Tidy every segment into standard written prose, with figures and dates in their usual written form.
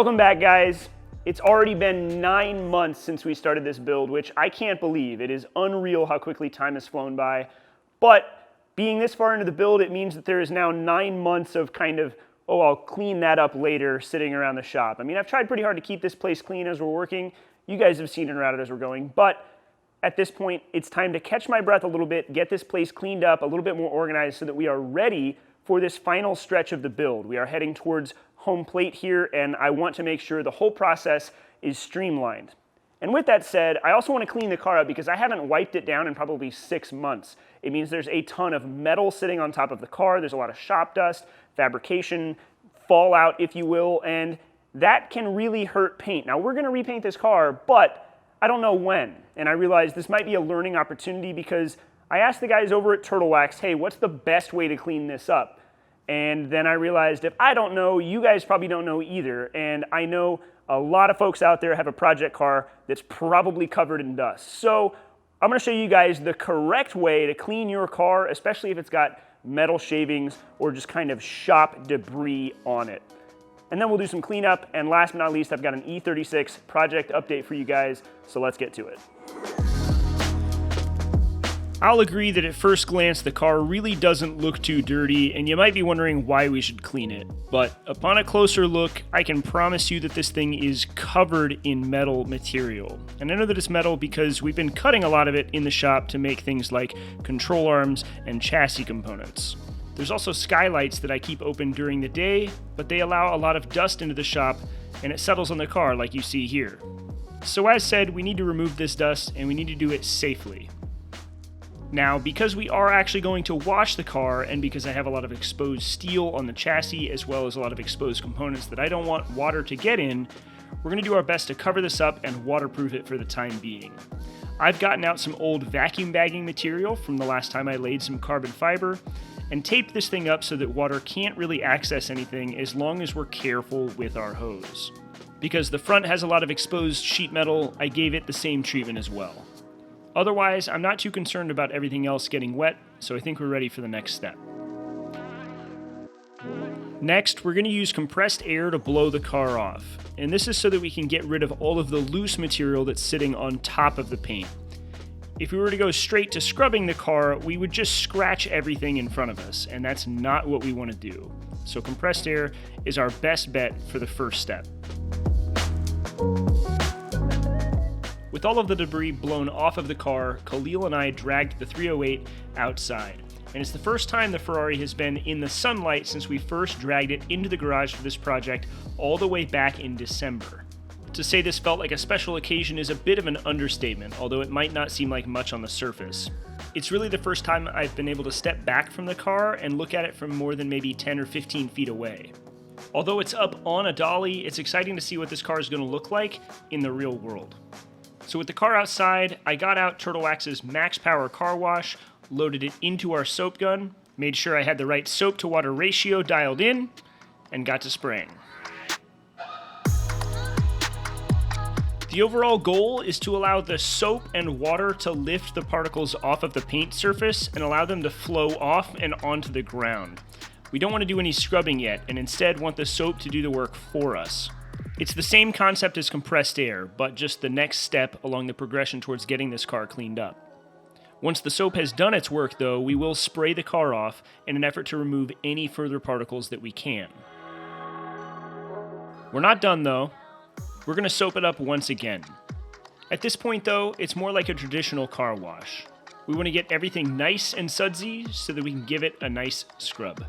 Welcome back, guys. It's already been 9 months since we started this build, which I can't believe. It is unreal how quickly time has flown by. But being this far into the build, it means that there is now 9 months of kind of, oh, I'll clean that up later sitting around the shop. I mean, I've tried pretty hard to keep this place clean as we're working. You guys have seen it around it as we're going. But at this point, it's time to catch my breath a little bit, get this place cleaned up, a little bit more organized so that we are ready for this final stretch of the build. We are heading towards home plate here, and I want to make sure the whole process is streamlined. And with that said, I also want to clean the car up because I haven't wiped it down in probably 6 months. It means there's a ton of metal sitting on top of the car, there's a lot of shop dust, fabrication, fallout, if you will, and that can really hurt paint. Now, we're going to repaint this car, but I don't know when. And I realized this might be a learning opportunity because I asked the guys over at Turtle Wax, hey, what's the best way to clean this up? And then I realized if I don't know, you guys probably don't know either. And I know a lot of folks out there have a project car that's probably covered in dust. So I'm going to show you guys the correct way to clean your car, especially if it's got metal shavings or just kind of shop debris on it. And then we'll do some cleanup. And last but not least, I've got an E36 project update for you guys. So let's get to it. I'll agree that at first glance the car really doesn't look too dirty, and you might be wondering why we should clean it. But upon a closer look, I can promise you that this thing is covered in metal material. And I know that it's metal because we've been cutting a lot of it in the shop to make things like control arms and chassis components. There's also skylights that I keep open during the day, but they allow a lot of dust into the shop, and it settles on the car like you see here. So as said, we need to remove this dust, and we need to do it safely. Now, because we are actually going to wash the car, and because I have a lot of exposed steel on the chassis, as well as a lot of exposed components that I don't want water to get in, we're going to do our best to cover this up and waterproof it for the time being. I've gotten out some old vacuum bagging material from the last time I laid some carbon fiber, and taped this thing up so that water can't really access anything as long as we're careful with our hose. Because the front has a lot of exposed sheet metal, I gave it the same treatment as well. Otherwise, I'm not too concerned about everything else getting wet, so I think we're ready for the next step. Next, we're going to use compressed air to blow the car off, and this is so that we can get rid of all of the loose material that's sitting on top of the paint. If we were to go straight to scrubbing the car, we would just scratch everything in front of us, and that's not what we want to do. So compressed air is our best bet for the first step. With all of the debris blown off of the car, Khalil and I dragged the 308 outside. And it's the first time the Ferrari has been in the sunlight since we first dragged it into the garage for this project all the way back in December. To say this felt like a special occasion is a bit of an understatement, although it might not seem like much on the surface. It's really the first time I've been able to step back from the car and look at it from more than maybe 10 or 15 feet away. Although it's up on a dolly, it's exciting to see what this car is going to look like in the real world. So with the car outside, I got out Turtle Wax's Max Power Car Wash, loaded it into our soap gun, made sure I had the right soap to water ratio dialed in, and got to spraying. The overall goal is to allow the soap and water to lift the particles off of the paint surface and allow them to flow off and onto the ground. We don't want to do any scrubbing yet, and instead want the soap to do the work for us. It's the same concept as compressed air, but just the next step along the progression towards getting this car cleaned up. Once the soap has done its work, though, we will spray the car off in an effort to remove any further particles that we can. We're not done, though. We're going to soap it up once again. At this point, though, it's more like a traditional car wash. We want to get everything nice and sudsy so that we can give it a nice scrub.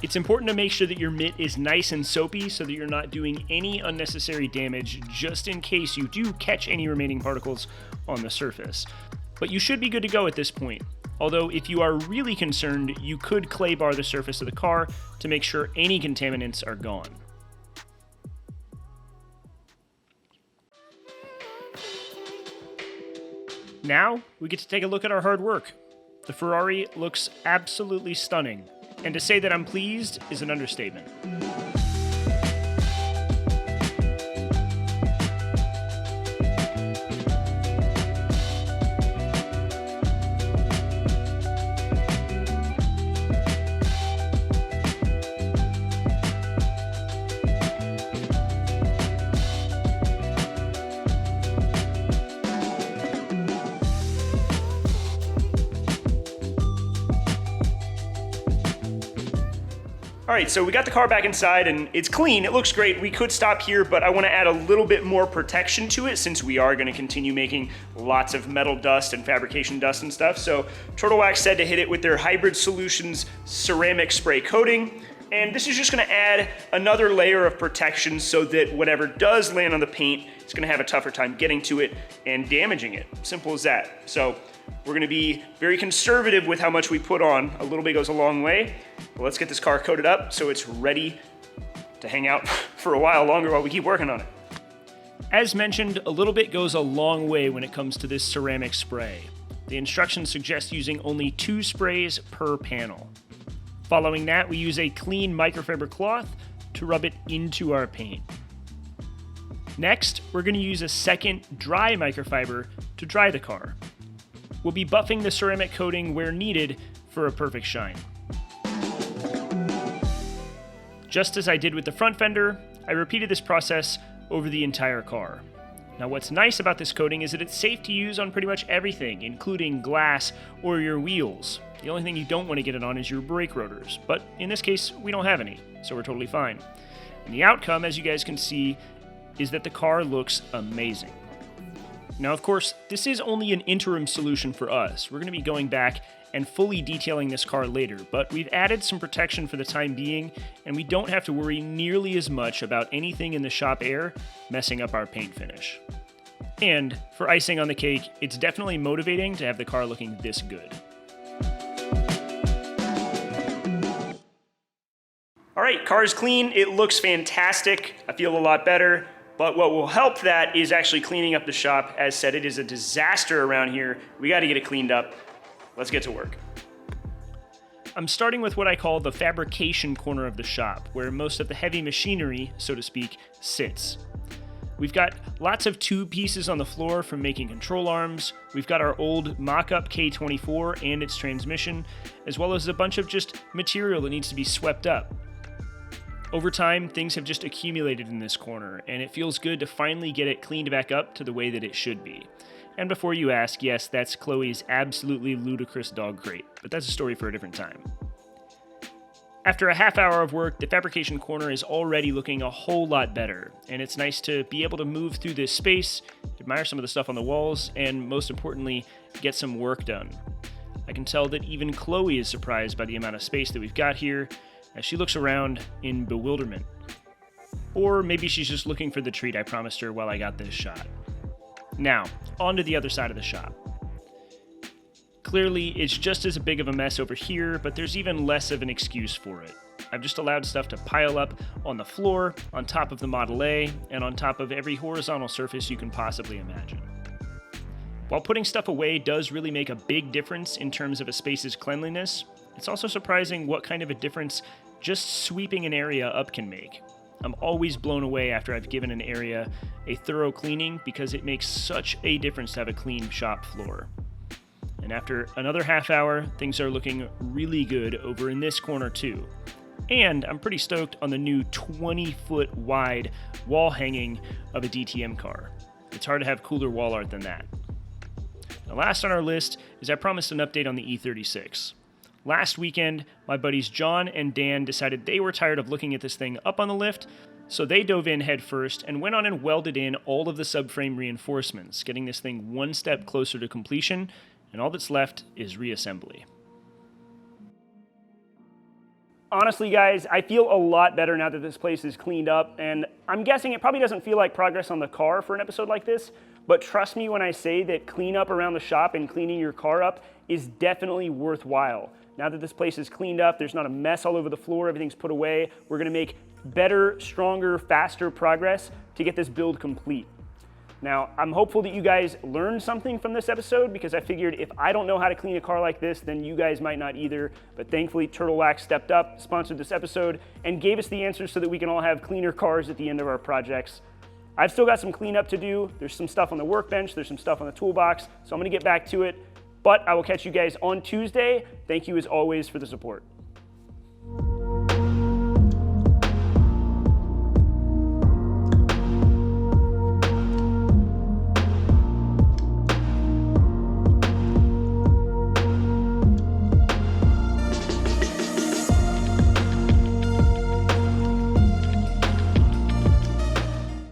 It's important to make sure that your mitt is nice and soapy so that you're not doing any unnecessary damage just in case you do catch any remaining particles on the surface. But you should be good to go at this point. Although if you are really concerned, you could clay bar the surface of the car to make sure any contaminants are gone. Now, we get to take a look at our hard work. The Ferrari looks absolutely stunning. And to say that I'm pleased is an understatement. All right, so we got the car back inside and it's clean, it looks great. We could stop here, but I wanna add a little bit more protection to it since we are gonna continue making lots of metal dust and fabrication dust and stuff. So Turtle Wax said to hit it with their Hybrid Solutions ceramic spray coating. And this is just gonna add another layer of protection so that whatever does land on the paint, it's gonna have a tougher time getting to it and damaging it. Simple as that. So we're gonna be very conservative with how much we put on. A little bit goes a long way. But let's get this car coated up so it's ready to hang out for a while longer while we keep working on it. As mentioned, a little bit goes a long way when it comes to this ceramic spray. The instructions suggest using only 2 sprays per panel. Following that, we use a clean microfiber cloth to rub it into our paint. Next, we're going to use a second dry microfiber to dry the car. We'll be buffing the ceramic coating where needed for a perfect shine. Just as I did with the front fender, I repeated this process over the entire car. Now what's nice about this coating is that it's safe to use on pretty much everything, including glass or your wheels. The only thing you don't want to get it on is your brake rotors, but in this case, we don't have any, so we're totally fine. And the outcome, as you guys can see, is that the car looks amazing. Now, of course, this is only an interim solution for us. We're going to be going back and fully detailing this car later, but we've added some protection for the time being, and we don't have to worry nearly as much about anything in the shop air messing up our paint finish. And for icing on the cake, it's definitely motivating to have the car looking this good. All right, car's clean, it looks fantastic, I feel a lot better, but what will help that is actually cleaning up the shop. As said, it is a disaster around here. We gotta get it cleaned up. Let's get to work. I'm starting with what I call the fabrication corner of the shop, where most of the heavy machinery, so to speak, sits. We've got lots of tube pieces on the floor from making control arms. We've got our old mock-up K24 and its transmission, as well as a bunch of just material that needs to be swept up. Over time, things have just accumulated in this corner, and it feels good to finally get it cleaned back up to the way that it should be. And before you ask, yes, that's Chloe's absolutely ludicrous dog crate, but that's a story for a different time. After a half hour of work, the fabrication corner is already looking a whole lot better, and it's nice to be able to move through this space, admire some of the stuff on the walls, and most importantly, get some work done. I can tell that even Chloe is surprised by the amount of space that we've got here, as she looks around in bewilderment. Or maybe she's just looking for the treat I promised her while I got this shot. Now, on to the other side of the shop. Clearly, it's just as big of a mess over here, but there's even less of an excuse for it. I've just allowed stuff to pile up on the floor, on top of the Model A, and on top of every horizontal surface you can possibly imagine. While putting stuff away does really make a big difference in terms of a space's cleanliness, it's also surprising what kind of a difference just sweeping an area up can make. I'm always blown away after I've given an area a thorough cleaning because it makes such a difference to have a clean shop floor. And after another half hour, things are looking really good over in this corner too. And I'm pretty stoked on the new 20-foot wide wall hanging of a DTM car. It's hard to have cooler wall art than that. Now, last on our list is I promised an update on the E36. Last weekend, my buddies John and Dan decided they were tired of looking at this thing up on the lift, so they dove in head first and went on and welded in all of the subframe reinforcements, getting this thing one step closer to completion, and all that's left is reassembly. Honestly, guys, I feel a lot better now that this place is cleaned up, and I'm guessing it probably doesn't feel like progress on the car for an episode like this, but trust me when I say that cleanup around the shop and cleaning your car up is definitely worthwhile. Now that this place is cleaned up, there's not a mess all over the floor, everything's put away, we're gonna make better, stronger, faster progress to get this build complete. Now, I'm hopeful that you guys learned something from this episode because I figured if I don't know how to clean a car like this, then you guys might not either. But thankfully, Turtle Wax stepped up, sponsored this episode, and gave us the answers so that we can all have cleaner cars at the end of our projects. I've still got some cleanup to do. There's some stuff on the workbench, there's some stuff on the toolbox, so I'm gonna get back to it. But I will catch you guys on Tuesday. Thank you as always for the support.